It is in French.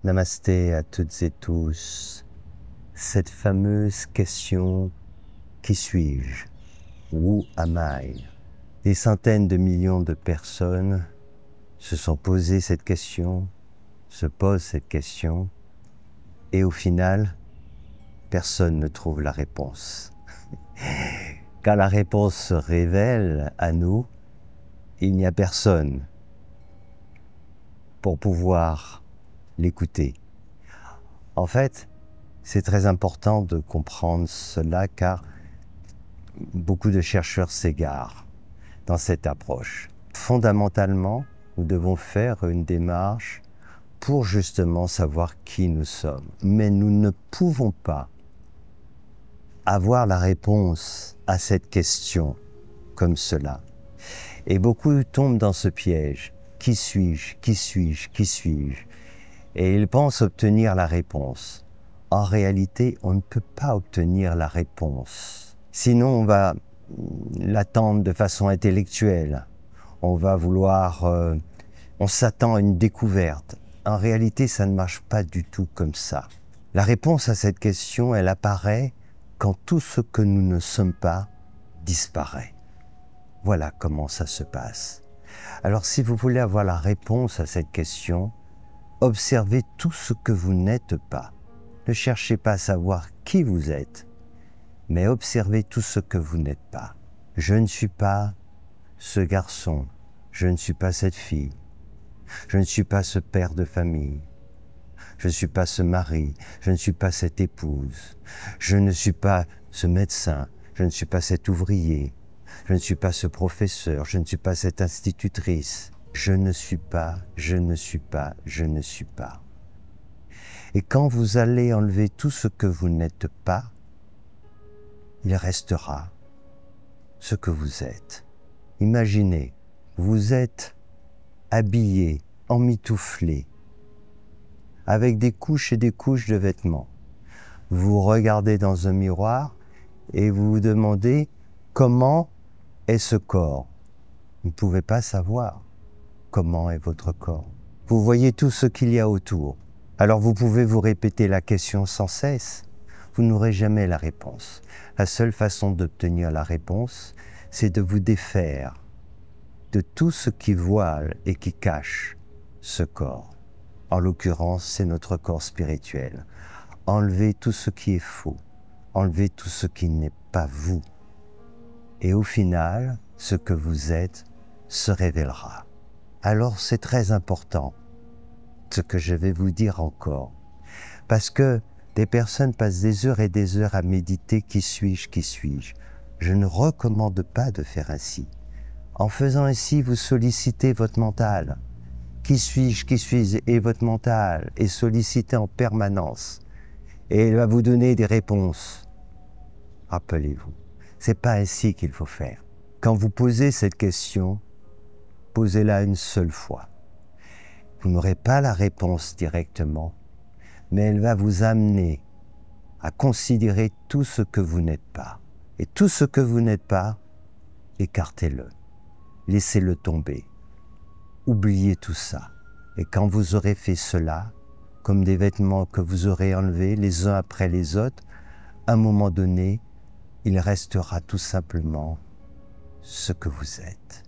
Namasté à toutes et tous. Cette fameuse question « Qui suis-je » Who am I? Des centaines de millions de personnes se sont posées cette question, se posent cette question, et au final, personne ne trouve la réponse. Quand la réponse se révèle à nous, il n'y a personne pour pouvoir l'écouter. En fait, c'est très important de comprendre cela car beaucoup de chercheurs s'égarent dans cette approche. Fondamentalement, nous devons faire une démarche pour justement savoir qui nous sommes. Mais nous ne pouvons pas avoir la réponse à cette question comme cela. Et beaucoup tombent dans ce piège. Qui suis-je? Qui suis-je? Qui suis-je? Et ils pensent obtenir la réponse. En réalité, on ne peut pas obtenir la réponse. Sinon, on va l'attendre de façon intellectuelle. On va vouloir... on s'attend à une découverte. En réalité, ça ne marche pas du tout comme ça. La réponse à cette question, elle apparaît quand tout ce que nous ne sommes pas disparaît. Voilà comment ça se passe. Alors, si vous voulez avoir la réponse à cette question, observez tout ce que vous n'êtes pas. Ne cherchez pas à savoir qui vous êtes, mais observez tout ce que vous n'êtes pas. Je ne suis pas ce garçon, je ne suis pas cette fille, je ne suis pas ce père de famille, je ne suis pas ce mari, je ne suis pas cette épouse, je ne suis pas ce médecin, je ne suis pas cet ouvrier, je ne suis pas ce professeur, je ne suis pas cette institutrice. Je ne suis pas, je ne suis pas, je ne suis pas. Et quand vous allez enlever tout ce que vous n'êtes pas, il restera ce que vous êtes. Imaginez, vous êtes habillé, emmitouflé, avec des couches et des couches de vêtements. Vous regardez dans un miroir et vous vous demandez comment est ce corps. Vous ne pouvez pas savoir comment est votre corps. Vous voyez tout ce qu'il y a autour. Alors vous pouvez vous répéter la question sans cesse. Vous n'aurez jamais la réponse. La seule façon d'obtenir la réponse, c'est de vous défaire de tout ce qui voile et qui cache ce corps. En l'occurrence, c'est notre corps spirituel. Enlevez tout ce qui est faux. Enlevez tout ce qui n'est pas vous. Et au final, ce que vous êtes se révélera. Alors c'est très important ce que je vais vous dire encore. Parce que des personnes passent des heures et des heures à méditer « Qui suis-je? Qui suis-je » Je ne recommande pas de faire ainsi. En faisant ainsi, vous sollicitez votre mental. Qui suis-je? Qui suis-je? Et votre mental est sollicité en permanence. Et il va vous donner des réponses. Rappelez-vous, c'est pas ainsi qu'il faut faire. Quand vous posez cette question, posez-la une seule fois. Vous n'aurez pas la réponse directement, mais elle va vous amener à considérer tout ce que vous n'êtes pas. Et tout ce que vous n'êtes pas, écartez-le. Laissez-le tomber. Oubliez tout ça. Et quand vous aurez fait cela, comme des vêtements que vous aurez enlevés les uns après les autres, à un moment donné, il restera tout simplement ce que vous êtes.